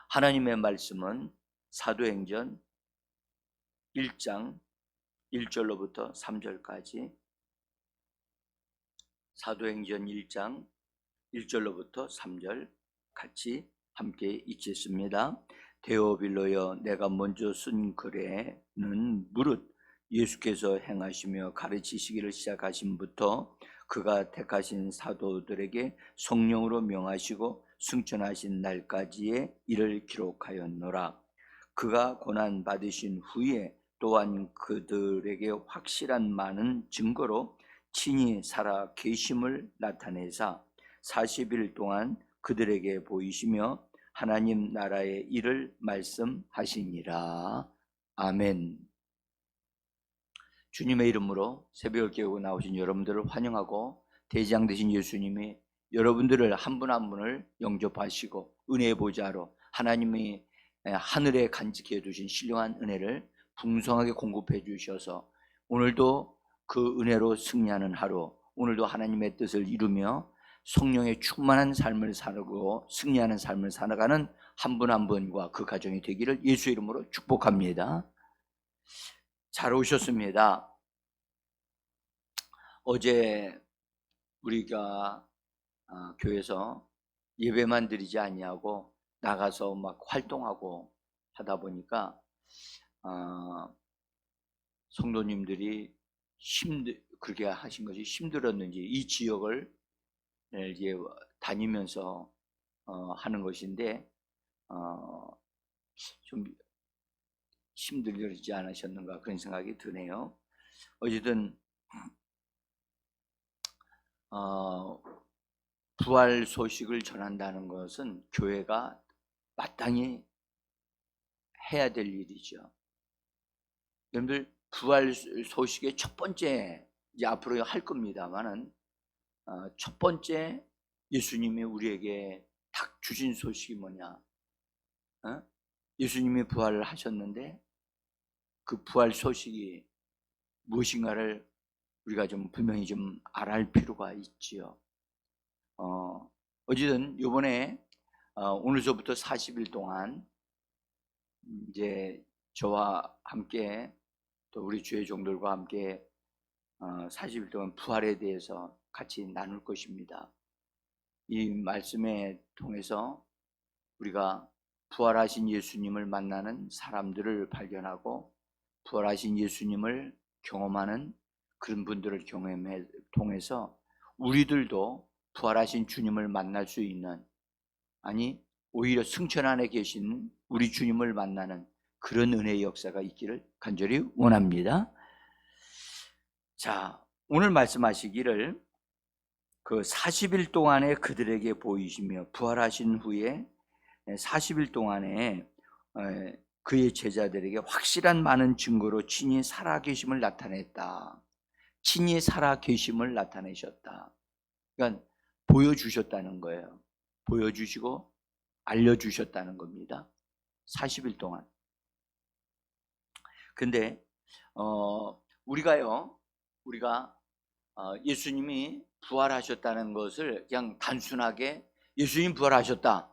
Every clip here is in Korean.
하나님의 말씀은 사도행전 1장 1절로부터 3절까지, 사도행전 1장 1절로부터 3절 같이 함께 읽겠습니다. 데오빌로여, 내가 먼저 쓴 글에는 무릇 예수께서 행하시며 가르치시기를 시작하심부터 그가 택하신 사도들에게 성령으로 명하시고 승천하신 날까지의 일을 기록하였노라. 그가 고난 받으신 후에 또한 그들에게 확실한 많은 증거로 친히 살아 계심을 나타내사 40일 동안 그들에게 보이시며 하나님 나라의 일을 말씀하시니라. 아멘. 주님의 이름으로 새벽을 깨우고 나오신 여러분들을 환영하고, 대장 되신 예수님이 여러분들을 한 분 한 분을 영접하시고 은혜의 보좌로 하나님이 하늘에 간직해 두신 신령한 은혜를 풍성하게 공급해 주셔서 오늘도 그 은혜로 승리하는 하루, 오늘도 하나님의 뜻을 이루며 성령의 충만한 삶을 살고 승리하는 삶을 살아가는 한 분 한 분과 그 가정이 되기를 예수 이름으로 축복합니다. 잘 오셨습니다. 어제 우리가 교회에서 예배만 드리지 아니하고 나가서 막 활동하고 하다 보니까 성도님들이 그렇게 하신 것이 힘들었는지, 이 지역을 이제 다니면서 하는 것인데 좀 힘들지 않으셨는가 그런 생각이 드네요. 어쨌든 부활 소식을 전한다는 것은 교회가 마땅히 해야 될 일이죠. 여러분들 부활 소식의 첫 번째, 이제 앞으로 할 겁니다만은 첫 번째 예수님이 우리에게 딱 주신 소식이 뭐냐? 예수님이 부활을 하셨는데 그 부활 소식이 무엇인가를 우리가 좀 분명히 좀 알아할 필요가 있지요. 어쨌든 이번에 오늘서부터 40일 동안 이제 저와 함께 또 우리 주의 종들과 함께 40일 동안 부활에 대해서 같이 나눌 것입니다. 이 말씀에 통해서 우리가 부활하신 예수님을 만나는 사람들을 발견하고 부활하신 예수님을 경험하는 그런 분들을 경험에 통해서 우리들도 부활하신 주님을 만날 수 있는, 아니 오히려 승천 안에 계신 우리 주님을 만나는 그런 은혜의 역사가 있기를 간절히 원합니다. 자, 오늘 말씀하시기를 그 40일 동안에 그들에게 보이시며 부활하신 후에 40일 동안에 그의 제자들에게 확실한 많은 증거로 친히 살아계심을 나타냈다. 친히 살아계심을 나타내셨다. 그러니까 보여주셨다는 거예요. 보여주시고 알려주셨다는 겁니다. 40일 동안. 근데 우리가 예수님이 부활하셨다는 것을 그냥 단순하게 예수님 부활하셨다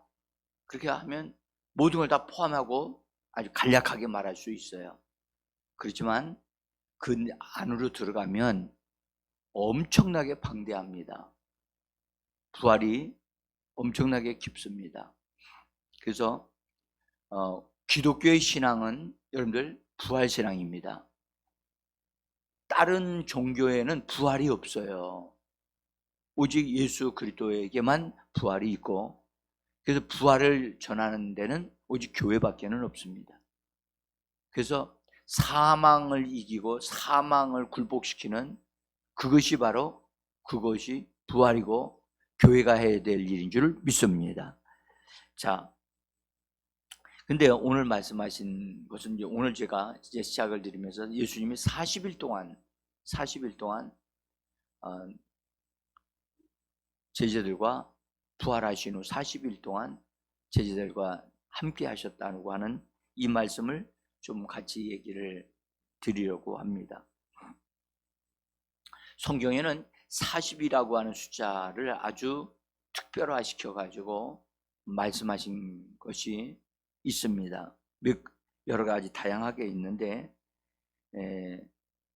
그렇게 하면 모든 걸 다 포함하고 아주 간략하게 말할 수 있어요. 그렇지만 그 안으로 들어가면 엄청나게 방대합니다. 부활이 엄청나게 깊습니다. 그래서 기독교의 신앙은 여러분들 부활신앙입니다. 다른 종교에는 부활이 없어요. 오직 예수 그리스도에게만 부활이 있고, 그래서 부활을 전하는 데는 오직 교회밖에는 없습니다. 그래서 사망을 이기고 사망을 굴복시키는 그것이 바로 그것이 부활이고 교회가 해야 될 일인 줄 믿습니다. 자, 근데 오늘 말씀하신 것은 이제 오늘 제가 이제 시작을 드리면서 예수님이 40일 동안 제자들과 부활하신 후 40일 동안 제자들과 함께 하셨다고 하는 이 말씀을 좀 같이 얘기를 드리려고 합니다. 성경에는 40이라고 하는 숫자를 아주 특별화시켜 가지고 말씀하신 것이 있습니다. 여러 가지 다양하게 있는데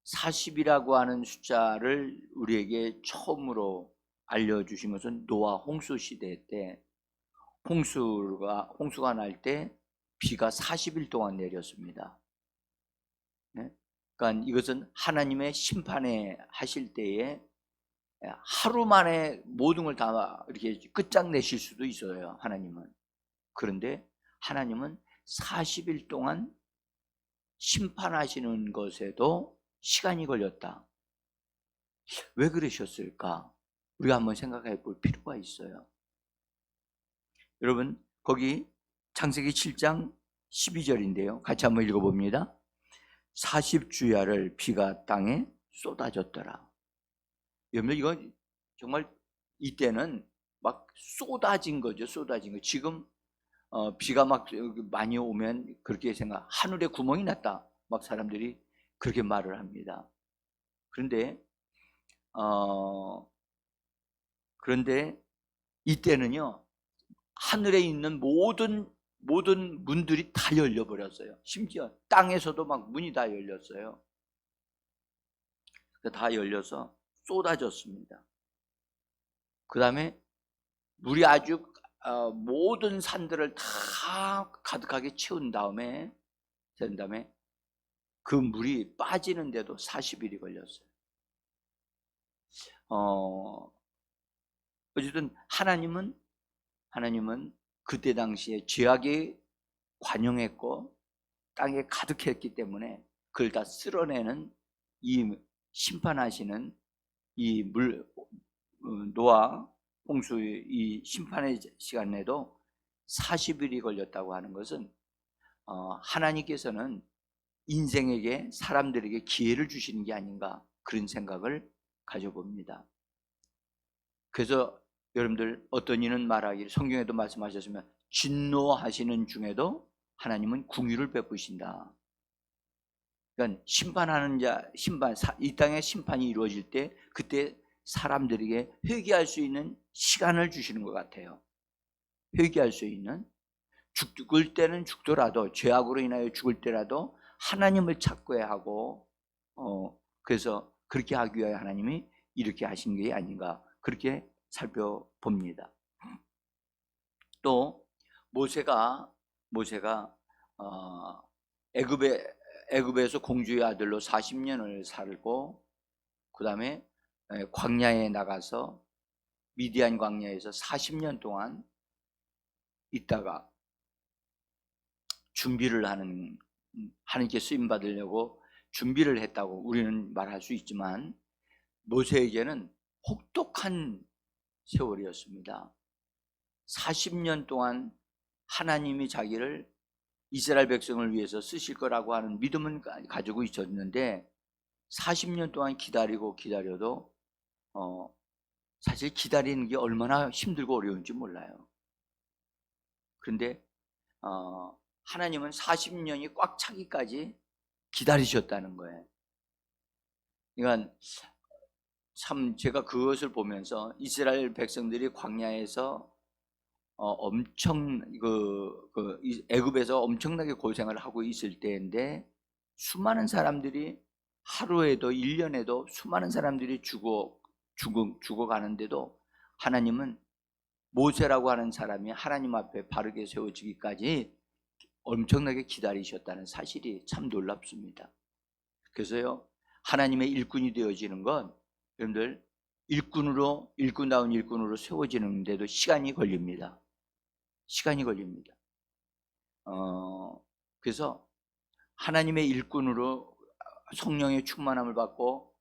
40이라고 하는 숫자를 우리에게 처음으로 알려주신 것은 노아 홍수 시대 때 홍수가 날 때 비가 40일 동안 내렸습니다. 그러니까 이것은 하나님의 심판에 하실 때에 하루 만에 모든 걸 다 이렇게 끝장내실 수도 있어요, 하나님은. 그런데 하나님은 40일 동안 심판하시는 것에도 시간이 걸렸다. 왜 그러셨을까? 우리가 한번 생각해 볼 필요가 있어요. 여러분, 거기 창세기 7장 12절인데요. 같이 한번 읽어봅니다. 40주야를 비가 땅에 쏟아졌더라. 여러분, 이건 정말 이때는 막 쏟아진 거죠. 쏟아진 거. 지금 비가 막 많이 오면 그렇게 하늘에 구멍이 났다. 막 사람들이 그렇게 말을 합니다. 그런데 이때는요, 하늘에 있는 모든 문들이 다 열려버렸어요. 심지어 땅에서도 막 문이 다 열렸어요. 다 열려서 쏟아졌습니다. 그 다음에 물이 아주 모든 산들을 다 가득하게 채운 다음에 그 물이 빠지는데도 40일이 걸렸어요. 어쨌든 하나님은 그때 당시에 죄악이 관영했고 땅에 가득했기 때문에 그걸 다 쓸어내는 이 심판하시는 이 노아 홍수의 이 심판의 시간에도 40일이 걸렸다고 하는 것은 하나님께서는 인생에게 사람들에게 기회를 주시는 게 아닌가, 그런 생각을 가져봅니다. 그래서 여러분들, 어떤 이는 말하기를, 성경에도 말씀하셨으면 진노하시는 중에도 하나님은 긍휼을 베푸신다. 그러니까 심판하는 이 땅의 심판이 이루어질 때 그때 사람들에게 회개할 수 있는 시간을 주시는 것 같아요. 회개할 수 있는, 죽을 때는 죽더라도, 죄악으로 인하여 죽을 때라도 하나님을 찾고야 하고, 그래서 그렇게 하기 위하여 하나님이 이렇게 하신 게 아닌가, 그렇게 살펴봅니다. 또 모세가 애굽에서 공주의 아들로 40년을 살고, 그 다음에 광야에 나가서 미디안 광야에서 40년 동안 있다가 준비를 하나님께 쓰임 받으려고 준비를 했다고 우리는 말할 수 있지만, 모세에게는 혹독한 세월이었습니다. 40년 동안 하나님이 자기를 이스라엘 백성을 위해서 쓰실 거라고 하는 믿음은 가지고 있었는데 40년 동안 기다려도 사실 기다리는 게 얼마나 힘들고 어려운지 몰라요. 그런데 하나님은 40년이 꽉 차기까지 기다리셨다는 거예요. 그러니까 참 제가 그것을 보면서 이스라엘 백성들이 광야에서 엄청 애굽에서 엄청나게 고생을 하고 있을 때인데, 수많은 사람들이 하루에도 1년에도 수많은 사람들이 죽어가는데도 하나님은 모세라고 하는 사람이 하나님 앞에 바르게 세워지기까지 엄청나게 기다리셨다는 사실이 참 놀랍습니다. 그래서요, 하나님의 일꾼이 되어지는 건 여러분들 일꾼다운 일꾼으로 세워지는데도 시간이 걸립니다. 그래서 하나님의 일꾼으로 성령의 충만함을 받고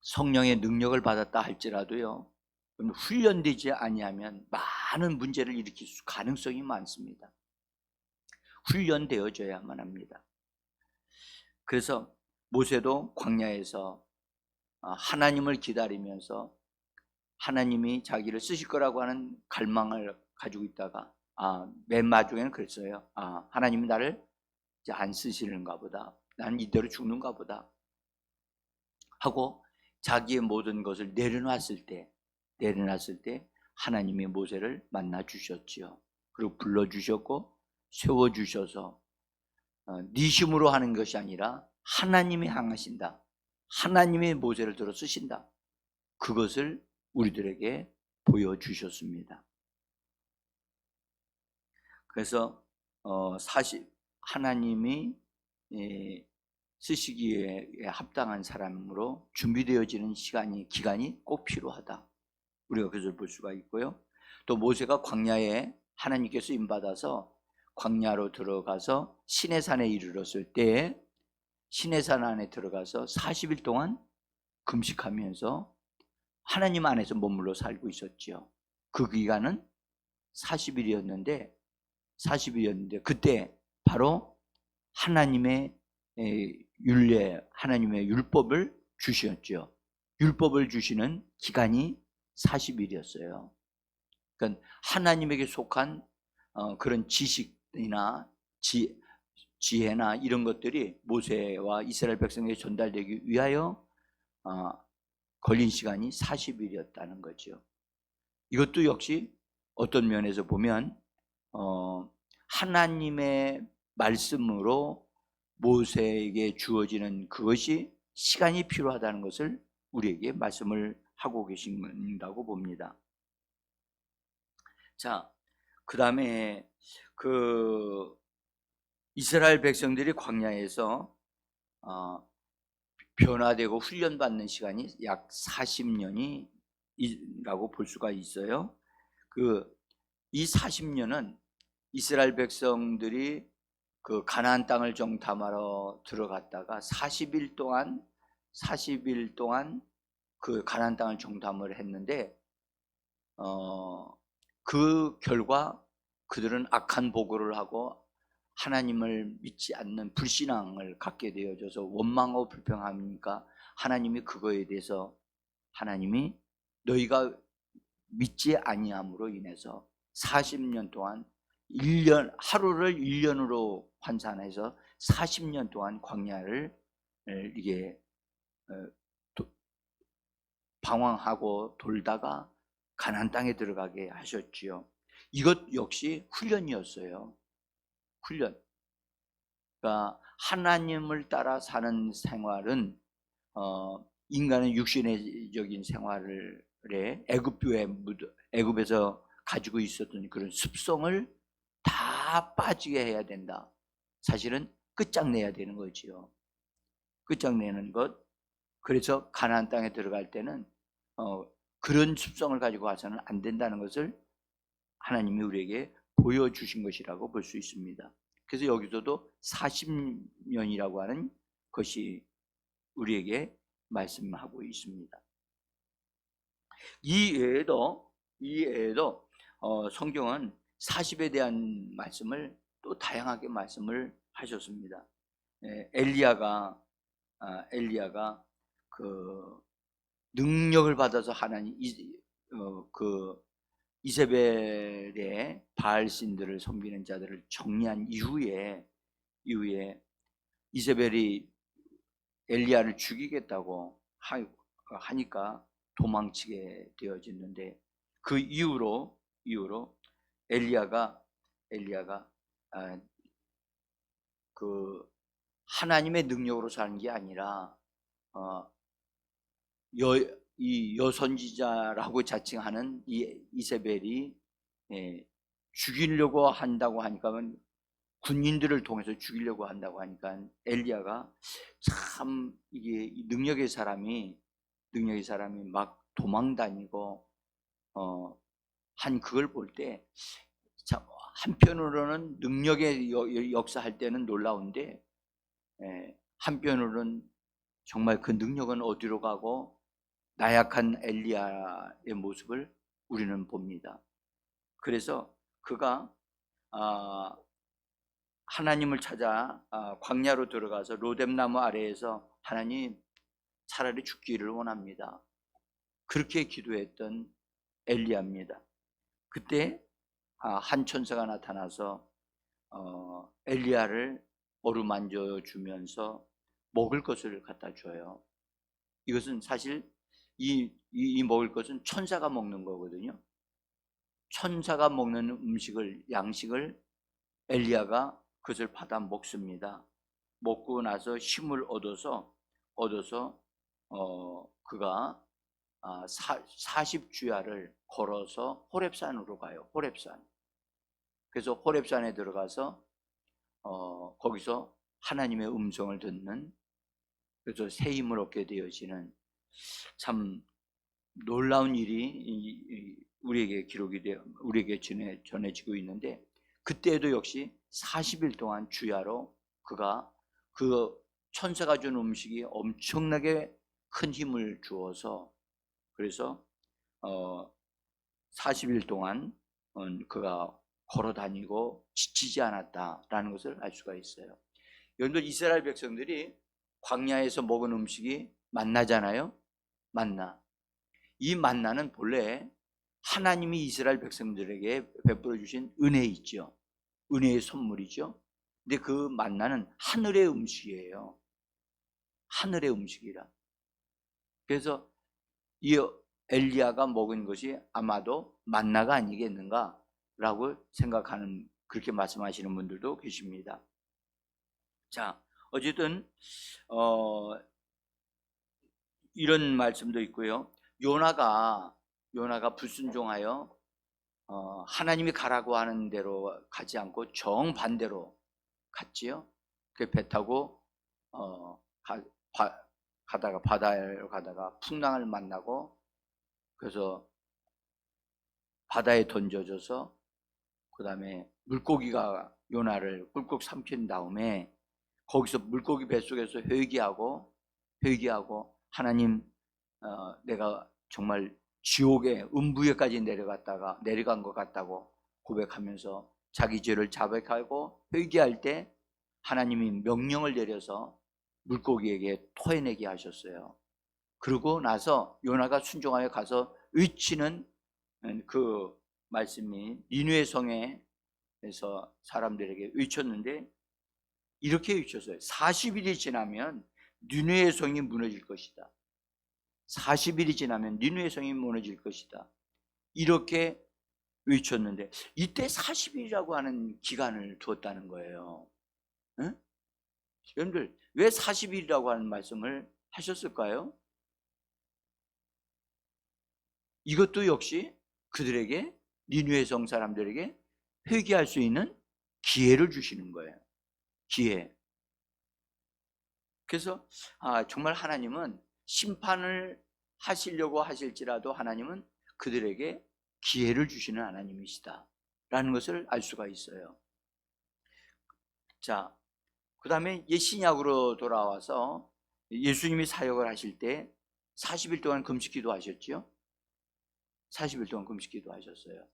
성령의 능력을 받았다 할지라도요, 훈련되지 아니하면 많은 문제를 일으킬 가능성이 많습니다. 훈련되어져야만 합니다. 그래서 모세도 광야에서 하나님을 기다리면서 하나님이 자기를 쓰실 거라고 하는 갈망을 가지고 있다가 맨 마지막에는 그랬어요. 하나님이 나를 이제 안 쓰시는가 보다, 나는 이대로 죽는가 보다 하고 자기의 모든 것을 내려놨을 때 하나님이 모세를 만나 주셨지요. 그리고 불러주셨고 세워주셔서 네 힘으로 하는 것이 아니라 하나님이 향하신다. 하나님의 모세를 들어 쓰신다. 그것을 우리들에게 보여주셨습니다. 그래서 사실 하나님이 쓰시기에 합당한 사람으로 준비되어지는 기간이 꼭 필요하다. 우리가 그것을 볼 수가 있고요. 또 모세가 광야에 하나님께 쓰임받아서 광야로 들어가서 시내산에 이르렀을 때 시내산 안에 들어가서 40일 동안 금식하면서 하나님 안에서 머물러 살고 있었죠. 그 기간은 40일이었는데 그때 바로 하나님의 율례, 하나님의 율법을 주셨죠. 율법을 주시는 기간이 40일이었어요. 그러니까 하나님에게 속한 그런 지식이나 지혜나 이런 것들이 모세와 이스라엘 백성에게 전달되기 위하여 걸린 시간이 40일이었다는 거죠. 이것도 역시 어떤 면에서 보면 하나님의 말씀으로 모세에게 주어지는 그것이 시간이 필요하다는 것을 우리에게 말씀을 하고 계신다고 봅니다. 자, 그 다음에 이스라엘 백성들이 광야에서 변화되고 훈련받는 시간이 약 40년이라고 볼 수가 있어요. 이 40년은 이스라엘 백성들이 그 가나안 땅을 정탐하러 들어갔다가 40일 동안 그 가나안 땅을 정탐을 했는데 그 결과 그들은 악한 보고를 하고 하나님을 믿지 않는 불신앙을 갖게 되어져서 원망하고 불평하니까 하나님이 그거에 대해서 하나님이 너희가 믿지 아니함으로 인해서 40년 동안 하루를 1년으로 환산해서 40년 동안 광야를 이게 방황하고 돌다가 가나안 땅에 들어가게 하셨지요. 이것 역시 훈련이었어요. 훈련. 그러니까 하나님을 따라 사는 생활은 인간은 육신적인 생활에 애굽에서 가지고 있었던 그런 습성을 다 빠지게 해야 된다. 사실은 끝장내야 되는 거지요. 끝장내는 것. 그래서 가나안 땅에 들어갈 때는 그런 습성을 가지고 와서는 안 된다는 것을 하나님이 우리에게 보여주신 것이라고 볼 수 있습니다. 그래서 여기서도 40년이라고 하는 것이 우리에게 말씀하고 있습니다. 이 외에도 성경은 40에 대한 말씀을 또 다양하게 말씀을 하셨습니다. 엘리야가 그 능력을 받아서 하나님 이세벨의 바알 신들을 섬기는 자들을 정리한 이후에 이세벨이 엘리야를 죽이겠다고 하니까 도망치게 되어졌는데 그 이후로 엘리야가 그 하나님의 능력으로 사는 게 아니라 이 여선지자라고 자칭하는 이 이세벨이 죽이려고 한다고 하니까 군인들을 통해서 죽이려고 한다고 하니까 엘리야가 참 이게 능력의 사람이 막 도망다니고 한 그걸 볼 때 한편으로는 능력의 역사할 때는 놀라운데 한편으로는 정말 그 능력은 어디로 가고 나약한 엘리야의 모습을 우리는 봅니다. 그래서 그가 하나님을 찾아 광야로 들어가서 로뎀나무 아래에서 하나님 차라리 죽기를 원합니다. 그렇게 기도했던 엘리야입니다. 그때 한 천사가 나타나서 엘리야를 어루만져 주면서 먹을 것을 갖다 줘요. 이것은 사실 이 먹을 것은 천사가 먹는 거거든요. 천사가 먹는 음식을, 양식을 엘리야가 그것을 받아 먹습니다. 먹고 나서 힘을 얻어서 그가 40주야를 걸어서 호렙산으로 가요. 호렙산. 그래서 호렙산에 들어가서 거기서 하나님의 음성을 듣는, 그래서 새 힘을 얻게 되어지는 참 놀라운 일이 우리에게 우리에게 전해지고 있는데, 그때도 역시 40일 동안 주야로 그가 그 천사가 준 음식이 엄청나게 큰 힘을 주어서, 그래서 40일 동안 그가 걸어 다니고 지치지 않았다라는 것을 알 수가 있어요. 여러분들, 이스라엘 백성들이 광야에서 먹은 음식이 만나잖아요. 만나. 이 만나는 본래 하나님이 이스라엘 백성들에게 베풀어 주신 은혜 있죠. 은혜의 선물이죠. 근데 그 만나는 하늘의 음식이에요. 하늘의 음식이라. 그래서 이 엘리야가 먹은 것이 아마도 만나가 아니겠는가라고 생각하는, 그렇게 말씀하시는 분들도 계십니다. 자, 어쨌든 이런 말씀도 있고요. 요나가 불순종하여 하나님이 가라고 하는 대로 가지 않고 정반대로 갔지요. 그 배 타고 가다가 바다를 가다가 풍랑을 만나고, 그래서 바다에 던져져서 그 다음에 물고기가 요나를 꿀꺽 삼킨 다음에 거기서 물고기 뱃속에서 회개하고 하나님, 내가 정말 지옥의 음부에까지 내려간 것 같다고 고백하면서 자기 죄를 자백하고 회개할 때 하나님이 명령을 내려서 물고기에게 토해내게 하셨어요. 그러고 나서 요나가 순종하여 가서 외치는 그 말씀이 니느웨 성에서 사람들에게 외쳤는데, 이렇게 외쳤어요. 40일이 지나면 니느웨 성이 무너질 것이다. 40일이 지나면 니느웨 성이 무너질 것이다. 이렇게 외쳤는데, 이때 40일이라고 하는 기간을 두었다는 거예요. 응? 여러분들, 왜 40일이라고 하는 말씀을 하셨을까요? 이것도 역시 그들에게, 니느웨 성 사람들에게 회개할 수 있는 기회를 주시는 거예요. 기회. 그래서 정말 하나님은 심판을 하시려고 하실지라도 하나님은 그들에게 기회를 주시는 하나님이시다 라는 것을 알 수가 있어요. 자, 그 다음에 신약으로 돌아와서 예수님이 사역을 하실 때 40일 동안 금식기도 하셨죠. 40일 동안 금식기도 하셨어요.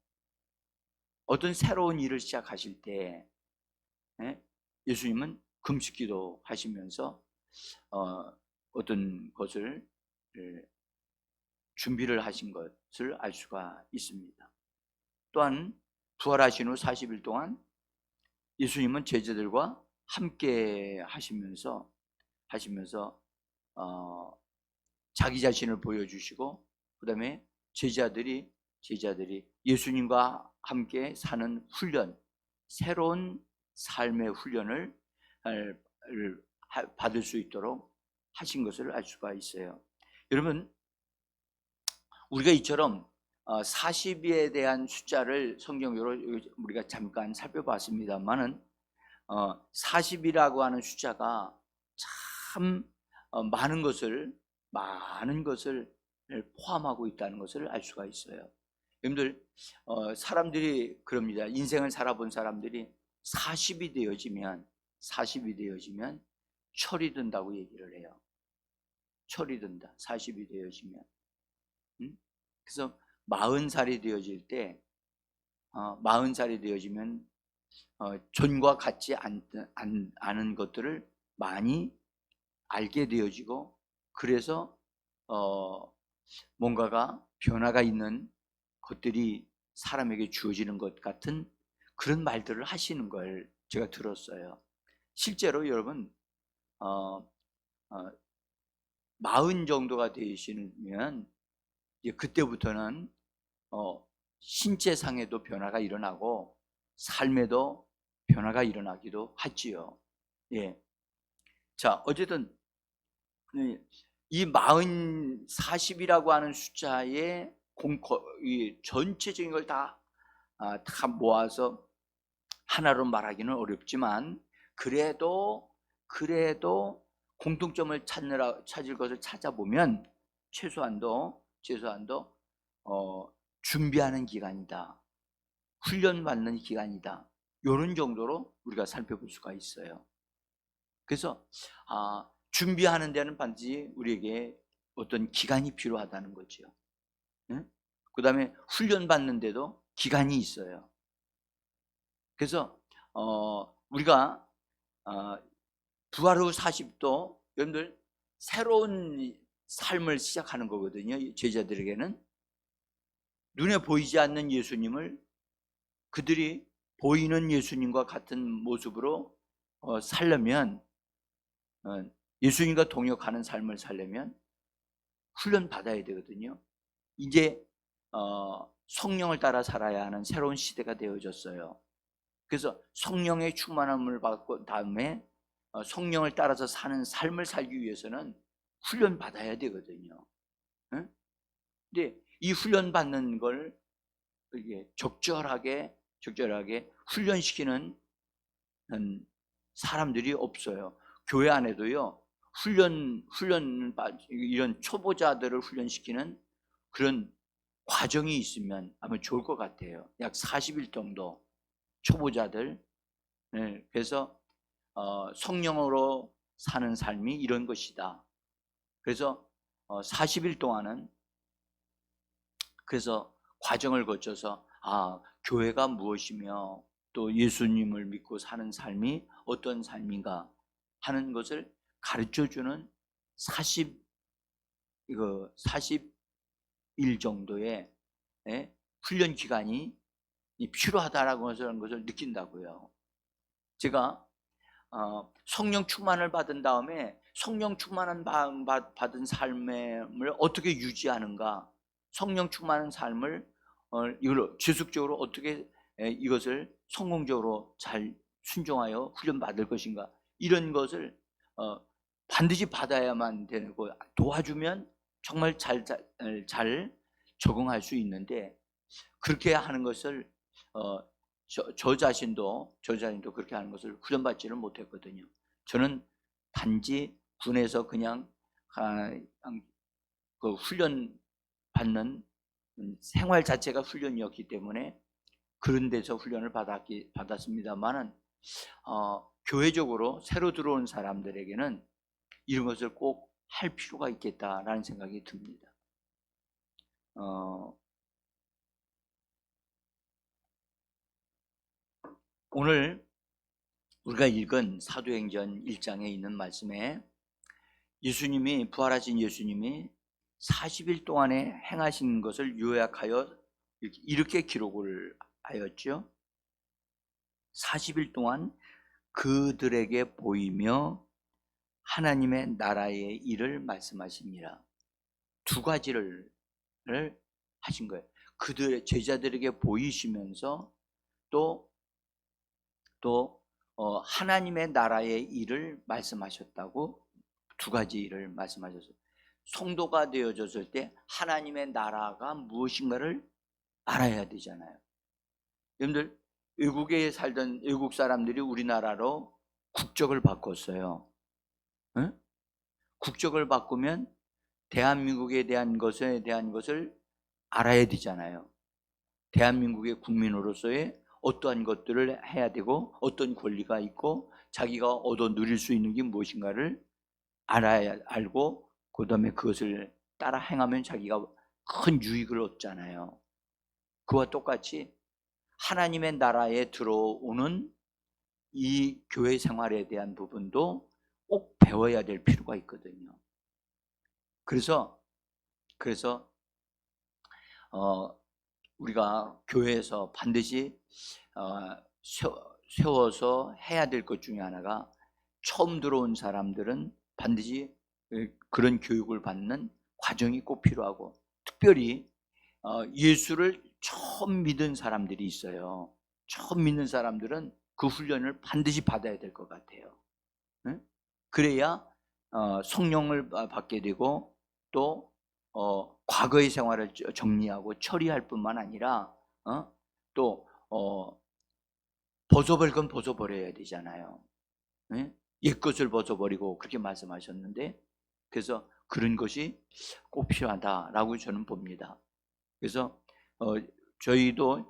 어떤 새로운 일을 시작하실 때 예수님은 금식기도 하시면서 어떤 것을 준비를 하신 것을 알 수가 있습니다. 또한 부활하신 후 40일 동안 예수님은 제자들과 함께 하시면서 자기 자신을 보여주시고, 그 다음에 제자들이 예수님과 함께 사는 훈련, 새로운 삶의 훈련을 받을 수 있도록 하신 것을 알 수가 있어요. 여러분, 우리가 이처럼 40에 대한 숫자를 성경으로 우리가 잠깐 살펴봤습니다만은 40이라고 하는 숫자가 참 많은 것을 포함하고 있다는 것을 알 수가 있어요. 여러분들, 사람들이 그럽니다. 인생을 살아본 사람들이 40이 되어지면 철이 든다고 얘기를 해요. 철이 든다. 40이 되어지면. 그래서 40살이 되어질 때 40살이 되어지면 전과 같지 않은 것들을 많이 알게 되어지고, 그래서 뭔가가 변화가 있는 것들이 사람에게 주어지는 것 같은 그런 말들을 하시는 걸 제가 들었어요. 실제로 여러분 40 정도가 되시면 이제 그때부터는 신체상에도 변화가 일어나고 삶에도 변화가 일어나기도 하지요. 예. 자, 어쨌든 이 40이라고 하는 숫자의 이 전체적인 걸 다 모아서 하나로 말하기는 어렵지만, 그래도 공통점을 찾을 것을 찾아보면 최소한도 준비하는 기간이다, 훈련받는 기간이다, 이런 정도로 우리가 살펴볼 수가 있어요. 그래서 준비하는 데는 반드시 우리에게 어떤 기간이 필요하다는 거죠. 그 다음에 훈련받는 데도 기간이 있어요. 그래서 우리가 부활 후 40도 여러분들 새로운 삶을 시작하는 거거든요. 제자들에게는 눈에 보이지 않는 예수님을 그들이 보이는 예수님과 같은 모습으로 살려면, 예수님과 동역하는 삶을 살려면 훈련 받아야 되거든요. 이제 성령을 따라 살아야 하는 새로운 시대가 되어졌어요. 그래서 성령의 충만함을 받고 다음에 성령을 따라서 사는 삶을 살기 위해서는 훈련 받아야 되거든요. 근데 이 훈련 받는 걸 적절하게 훈련시키는 사람들이 없어요. 교회 안에도요, 이런 초보자들을 훈련시키는 그런 과정이 있으면 아마 좋을 것 같아요. 약 40일 정도 초보자들. 그래서 성령으로 사는 삶이 이런 것이다. 그래서 40일 동안은 그래서 과정을 거쳐서 교회가 무엇이며 또 예수님을 믿고 사는 삶이 어떤 삶인가 하는 것을 가르쳐주는 40일 정도의 훈련 기간이 필요하다라고 하는 것을 느낀다고요. 제가 성령 충만을 받은 다음에 성령 충만을 받은 삶을 어떻게 유지하는가, 성령 충만한 삶을 이걸 지속적으로 어떻게 이것을 성공적으로 잘 순종하여 훈련받을 것인가, 이런 것을 반드시 받아야만 되고 도와주면 정말 잘 적응할 수 있는데, 그렇게 하는 것을 저 자신도 그렇게 하는 것을 훈련받지를 못했거든요. 저는 단지 군에서 그냥 그 훈련 받는 생활 자체가 훈련이었기 때문에 그런 데서 훈련을 받았습니다만은 교회적으로 새로 들어온 사람들에게는 이런 것을 꼭 할 필요가 있겠다라는 생각이 듭니다. 오늘 우리가 읽은 사도행전 1장에 있는 말씀에 예수님이, 부활하신 예수님이 40일 동안에 행하신 것을 요약하여 이렇게 기록을 하였죠. 40일 동안 그들에게 보이며 하나님의 나라의 일을 말씀하시니라. 두 가지를 하신 거예요. 그들의 제자들에게 보이시면서 또 하나님의 나라의 일을 말씀하셨다고, 두 가지 일을 말씀하셨어요. 성도가 되어졌을 때 하나님의 나라가 무엇인가를 알아야 되잖아요. 여러분들, 외국에 살던 외국 사람들이 우리나라로 국적을 바꿨어요. 국적을 바꾸면 대한민국에 대한 것을 알아야 되잖아요. 대한민국의 국민으로서의 어떠한 것들을 해야 되고 어떤 권리가 있고 자기가 얻어 누릴 수 있는 게 무엇인가를 알고 그 다음에 그것을 따라 행하면 자기가 큰 유익을 얻잖아요. 그와 똑같이 하나님의 나라에 들어오는 이 교회 생활에 대한 부분도 꼭 배워야 될 필요가 있거든요. 그래서 우리가 교회에서 반드시 세워서 해야 될 것 중에 하나가, 처음 들어온 사람들은 반드시 그런 교육을 받는 과정이 꼭 필요하고, 특별히 예수를 처음 믿은 사람들이 있어요. 처음 믿는 사람들은 그 훈련을 반드시 받아야 될 것 같아요. 응? 그래야 성령을 받게 되고 또 과거의 생활을 정리하고 처리할 뿐만 아니라 또 벗어버릴 건 벗어버려야 되잖아요. 응? 옛것을 벗어버리고 그렇게 말씀하셨는데, 그래서 그런 것이 꼭 필요하다라고 저는 봅니다. 그래서 저희도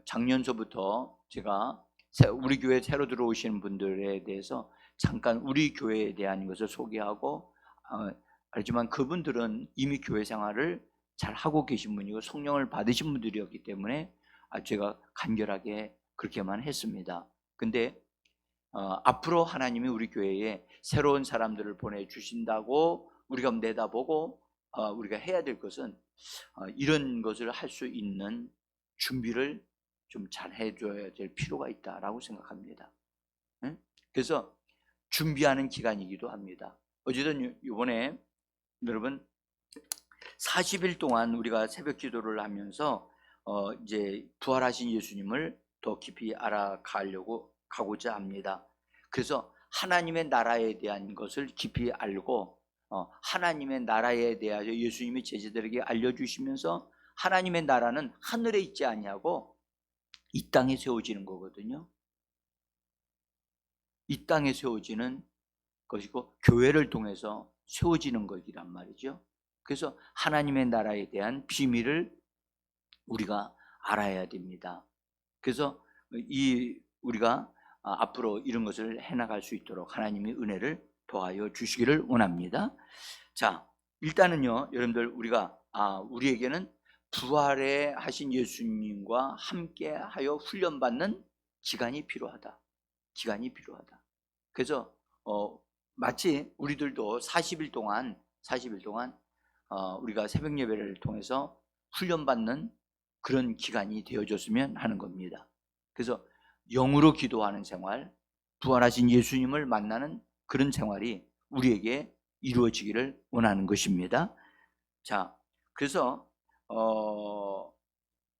작년서부터 제가 우리 교회에 새로 들어오시는 분들에 대해서 잠깐 우리 교회에 대한 것을 소개하고, 알지만 그분들은 이미 교회 생활을 잘 하고 계신 분이고 성령을 받으신 분들이었기 때문에 제가 간결하게 그렇게만 했습니다. 근데 앞으로 하나님이 우리 교회에 새로운 사람들을 보내주신다고 우리가 내다보고 우리가 해야 될 것은 이런 것을 할 수 있는 준비를 좀 잘 해줘야 될 필요가 있다라고 생각합니다. 응? 그래서 준비하는 기간이기도 합니다. 어쨌든 이번에 여러분 40일 동안 우리가 새벽 기도를 하면서 이제 부활하신 예수님을 더 깊이 알아가려고 가고자 합니다. 그래서 하나님의 나라에 대한 것을 깊이 알고 하나님의 나라에 대하여 예수님이 제자들에게 알려주시면서 하나님의 나라는 하늘에 있지 아니하고 이 땅에 세워지는 거거든요. 이 땅에 세워지는 것이고 교회를 통해서 세워지는 것이란 말이죠. 그래서 하나님의 나라에 대한 비밀을 우리가 알아야 됩니다. 그래서 우리가 앞으로 이런 것을 해나갈 수 있도록 하나님이 은혜를 더하여 주시기를 원합니다. 자, 일단은요, 여러분들 우리에게는 부활에 하신 예수님과 함께하여 훈련받는 기간이 필요하다. 기간이 필요하다. 그래서 마치 우리들도 40일 동안 우리가 새벽 예배를 통해서 훈련받는 그런 기간이 되어줬으면 하는 겁니다. 그래서 영으로 기도하는 생활, 부활하신 예수님을 만나는 그런 생활이 우리에게 이루어지기를 원하는 것입니다. 자, 그래서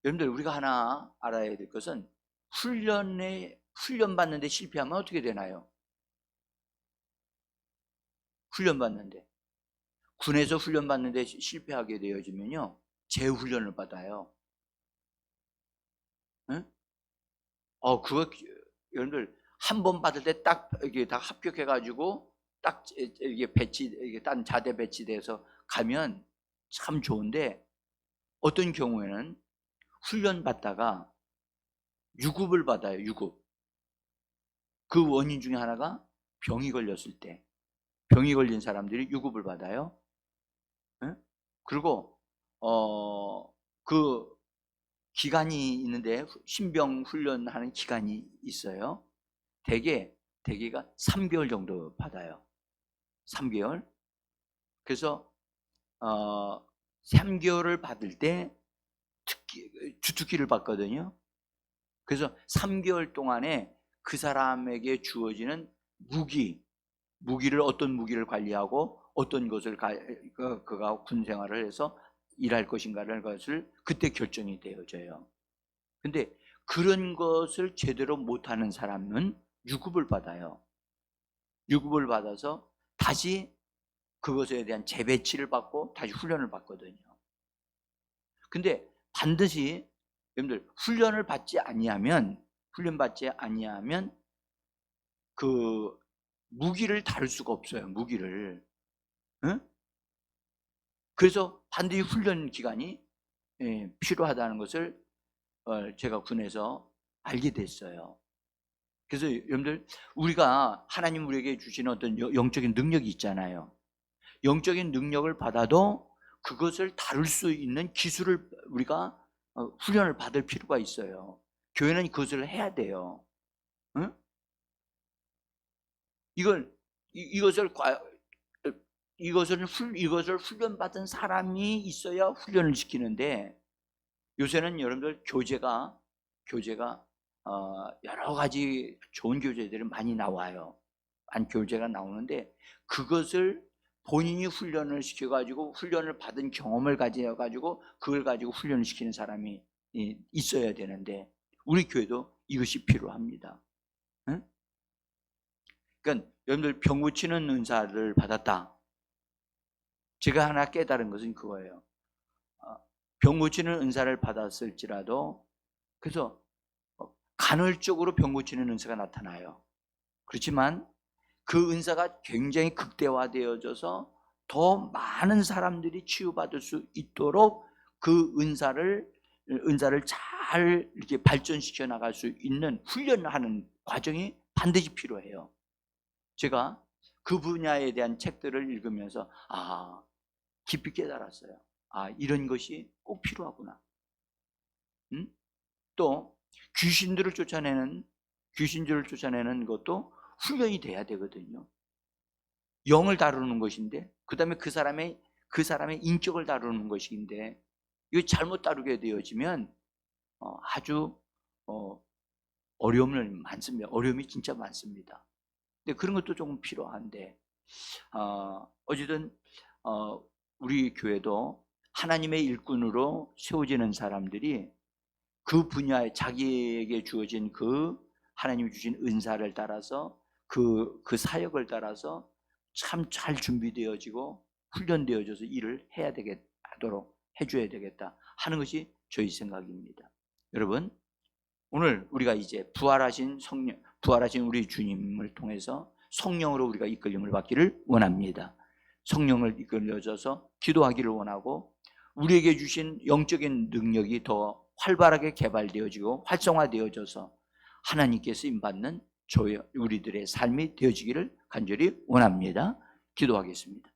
여러분들 우리가 하나 알아야 될 것은 훈련받는데 실패하면 어떻게 되나요? 훈련받는데 군에서 훈련받는데 실패하게 되어지면요 재훈련을 받아요. 응? 그거 여러분들 한 번 받을 때 딱 이게 다 합격해가지고 딱 이게 이게 딴 자대 배치돼서 가면 참 좋은데, 어떤 경우에는 훈련 받다가 유급을 받아요. 유급. 그 원인 중에 하나가 병이 걸렸을 때, 병이 걸린 사람들이 유급을 받아요. 응? 그리고 그 기간이 있는데 신병 훈련하는 기간이 있어요. 대개가 3개월 정도 받아요. 3개월. 그래서 3개월을 받을 때 주특기를 받거든요. 그래서 3개월 동안에 그 사람에게 주어지는 무기를 어떤 무기를 관리하고 어떤 것을 그가 군 생활을 해서 일할 것인가를 것을 그때 결정이 되어져요. 근데 그런 것을 제대로 못하는 사람은 유급을 받아요. 유급을 받아서 다시 그것에 대한 재배치를 받고 다시 훈련을 받거든요. 근데 반드시 여러분들 훈련받지 아니하면 그 무기를 다룰 수가 없어요. 무기를. 응? 그래서 반드시 훈련 기간이 필요하다는 것을 제가 군에서 알게 됐어요. 그래서 여러분들 우리가 하나님 우리에게 주시는 어떤 영적인 능력이 있잖아요. 영적인 능력을 받아도 그것을 다룰 수 있는 기술을 우리가 훈련을 받을 필요가 있어요. 교회는 그것을 해야 돼요. 응? 이것을 훈련받은 사람이 있어야 훈련을 시키는데, 요새는 여러분들 교재가 여러 가지 좋은 교재들이 많이 나와요. 교재가 나오는데 그것을 본인이 훈련을 시켜가지고 훈련을 받은 경험을 가져가지고 그걸 가지고 훈련을 시키는 사람이 있어야 되는데 우리 교회도 이것이 필요합니다. 응? 그러니까 여러분들 병 고치는 은사를 받았다. 제가 하나 깨달은 것은 그거예요. 병 고치는 은사를 받았을지라도 그래서 간헐적으로 병 고치는 은사가 나타나요. 그렇지만 그 은사가 굉장히 극대화되어져서 더 많은 사람들이 치유받을 수 있도록 그 은사를 잘 이렇게 발전시켜 나갈 수 있는 훈련하는 과정이 반드시 필요해요. 제가 그 분야에 대한 책들을 읽으면서 깊이 깨달았어요. 이런 것이 꼭 필요하구나. 또 귀신들을 쫓아내는 것도 훈련이 돼야 되거든요. 영을 다루는 것인데, 그 다음에 그 사람의 인격을 다루는 것인데, 이거 잘못 다루게 되어지면 아주 어려움이 진짜 많습니다. 근데 그런 것도 조금 필요한데, 어쨌든 우리 교회도 하나님의 일꾼으로 세워지는 사람들이 그 분야에 자기에게 주어진 그 하나님이 주신 은사를 따라서 그 사역을 따라서 참 잘 준비되어지고 훈련되어져서 일을 하도록 해줘야 되겠다 하는 것이 저희 생각입니다. 여러분, 오늘 우리가 이제 부활하신 우리 주님을 통해서 성령으로 우리가 이끌림을 받기를 원합니다. 성령을 이끌려져서 기도하기를 원하고, 우리에게 주신 영적인 능력이 더 활발하게 개발되어지고 활성화되어져서 하나님께 쓰임받는 우리들의 삶이 되어지기를 간절히 원합니다. 기도하겠습니다.